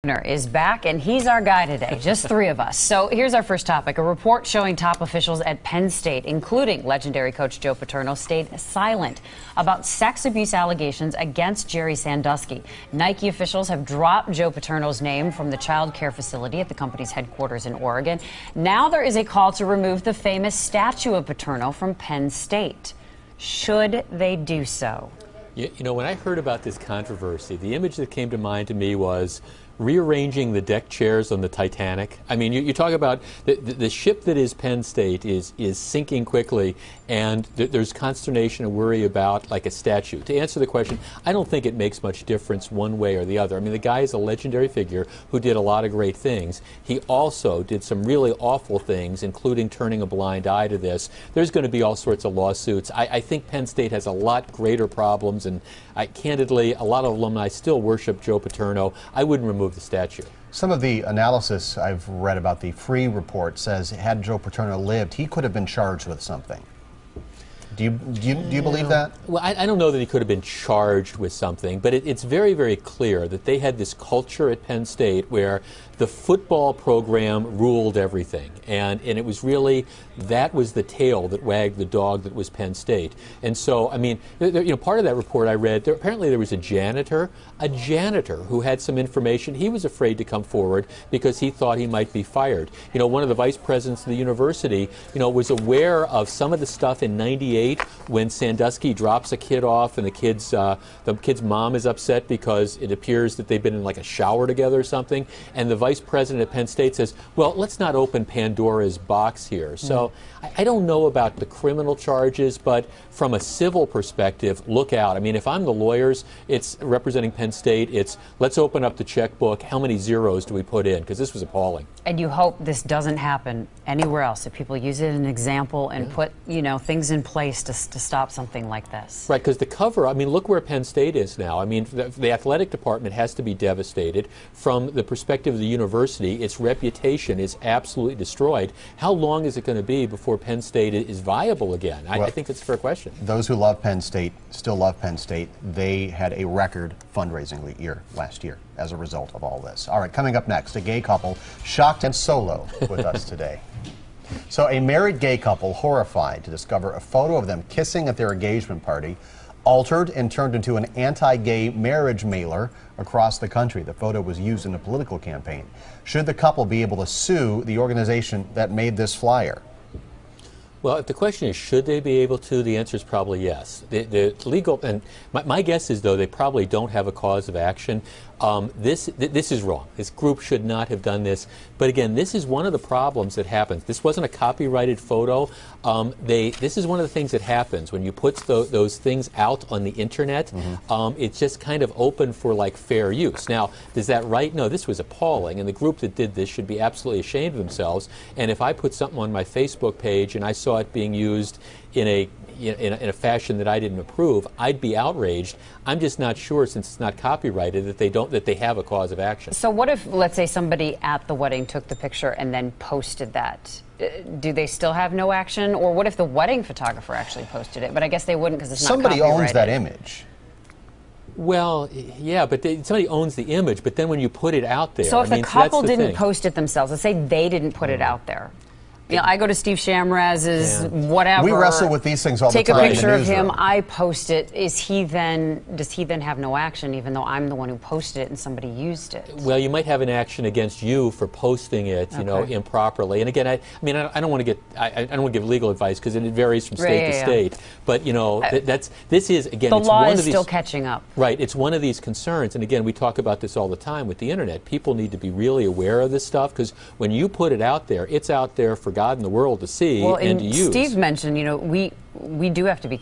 Wagner is back, and he's our guy today, just three of us. So here's our first topic. A report showing top officials at Penn State, including legendary coach Joe Paterno, stayed silent about sex abuse allegations against Jerry Sandusky. Nike officials have dropped Joe Paterno's name from the child care facility at the company's headquarters in Oregon. Now there is a call to remove the famous statue of Paterno from Penn State. Should they do so? You know, when I heard about this controversy, the image that came to mind to me was rearranging the deck chairs on the Titanic. I mean, you talk about the ship that is Penn State is sinking quickly, and there's consternation and worry about like a statue. To answer the question, I don't think it makes much difference one way or the other. I mean, the guy is a legendary figure who did a lot of great things. He also did some really awful things, including turning a blind eye to this. There's going to be all sorts of lawsuits. I think Penn State has a lot greater problems, and candidly, a lot of alumni still worship Joe Paterno. I wouldn't remove the statue. Some of the analysis I've read about the Free report says had Joe Paterno lived, he could have been charged with something. Do you believe that? Well, I don't know that he could have been charged with something, but it's very, very clear that they had this culture at Penn State where the football program ruled everything, and it was really, that was the tail that wagged the dog that was Penn State. And so, I mean, you know, part of that report I read, apparently there was a janitor who had some information. He was afraid to come forward because he thought he might be fired. You know, one of the vice presidents of the university, you know, was aware of some of the stuff in '98 when Sandusky drops a kid off and the kid's mom is upset because it appears that they've been in like a shower together or something, and the vice president at Penn State says, well, let's not open Pandora's box here. So I don't know about the criminal charges, but from a civil perspective, look out. I mean, if I'm the lawyers, it's representing Penn State, it's let's open up the checkbook. How many zeros do we put in? Because this was appalling. And you hope this doesn't happen anywhere else, if people use it as an example and put, you know, things in place to stop something like this. Right, because the cover, I mean, look where Penn State is now. I mean, the athletic department has to be devastated. From the perspective of the university, its reputation is absolutely destroyed. How long is it going to be before Penn State is viable again? Well, I think that's a fair question. Those who love Penn State still love Penn State. They had a record fundraising year last year as a result of all this. All right, coming up next, a gay couple shocked and solo with us today. So a married gay couple horrified to discover a photo of them kissing at their engagement party altered and turned into an anti-gay marriage mailer across the country. The photo was used in a political campaign. Should the couple be able to sue the organization that made this flyer? Well, if the question is should they be able to, the answer is probably yes. The legal, and my guess is, though, they probably don't have a cause of action. This is wrong. This group should not have done this. But again, this is one of the problems that happens. This wasn't a copyrighted photo. This is one of the things that happens when you put those things out on the internet. It's just kind of open for like fair use. Now, is that right? No, this was appalling, and the group that did this should be absolutely ashamed of themselves. And if I put something on my Facebook page and I saw it being used in a fashion that I didn't approve, I'd be outraged. I'm just not sure, since it's not copyrighted, that they have a cause of action. So what if, let's say, somebody at the wedding took the picture and then posted that? Do they still have no action? Or what if the wedding photographer actually posted it? But I guess they wouldn't, because it's not copyrighted. Somebody owns that image. Well, yeah, but somebody owns the image, but then when you put it out there... So if the couple didn't post it themselves, let's say they didn't put it out there. You know, I go to Steve Chamraz's whatever. We wrestle with these things all the time. Take a picture of him. I post it. Does he then have no action, even though I'm the one who posted it and somebody used it? Well, you might have an action against you for posting it, you know, improperly. And again, I mean, I don't want to give legal advice because it varies from state to state. But you know, this is again. The law is still catching up. Right. It's one of these concerns, and again, we talk about this all the time with the internet. People need to be really aware of this stuff, because when you put it out there, it's out there for God in the world to see and to use. Steve mentioned, you know, we do have to be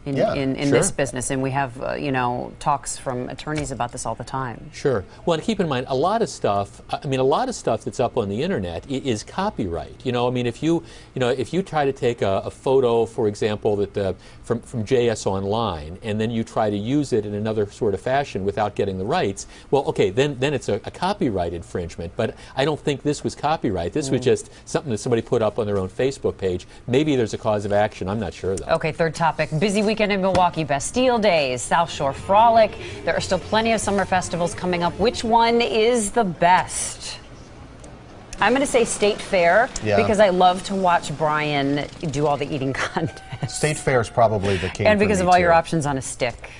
in this business, and we have you know, talks from attorneys about this all the time. Sure. Well, and keep in mind, a lot of stuff. I mean, a lot of stuff that's up on the internet is copyright. You know, I mean, if you try to take a photo, for example, that from JS Online, and then you try to use it in another sort of fashion without getting the rights, well, okay, then it's a copyright infringement. But I don't think this was copyright. This was just something that somebody put up on their own Facebook page. Maybe there's a cause of action. I'm not sure. sure, though. Okay, third topic. Busy weekend in Milwaukee. Bastille Days, South Shore Frolic. There are still plenty of summer festivals coming up. Which one is the best? I'm going to say State Fair because I love to watch Brian do all the eating contests. State Fair is probably the king. And because for of me all too. your options on a stick.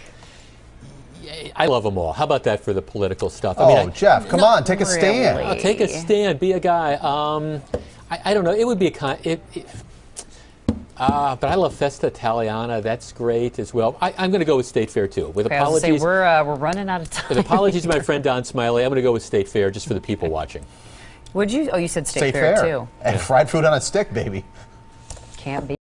I love them all. How about that for the political stuff? Oh, I mean, Jeff, come on, take a stand. really. I'll take a stand. Be a guy. I don't know. It would be a but I love Festa Italiana. That's great as well. I'm going to go with State Fair too. With apologies, I was gonna say, we're running out of time. with apologies to my friend Don Smiley, I'm going to go with State Fair just for the people watching. Would you? Oh, you said State Fair too. And fried fruit on a stick, baby. Can't be.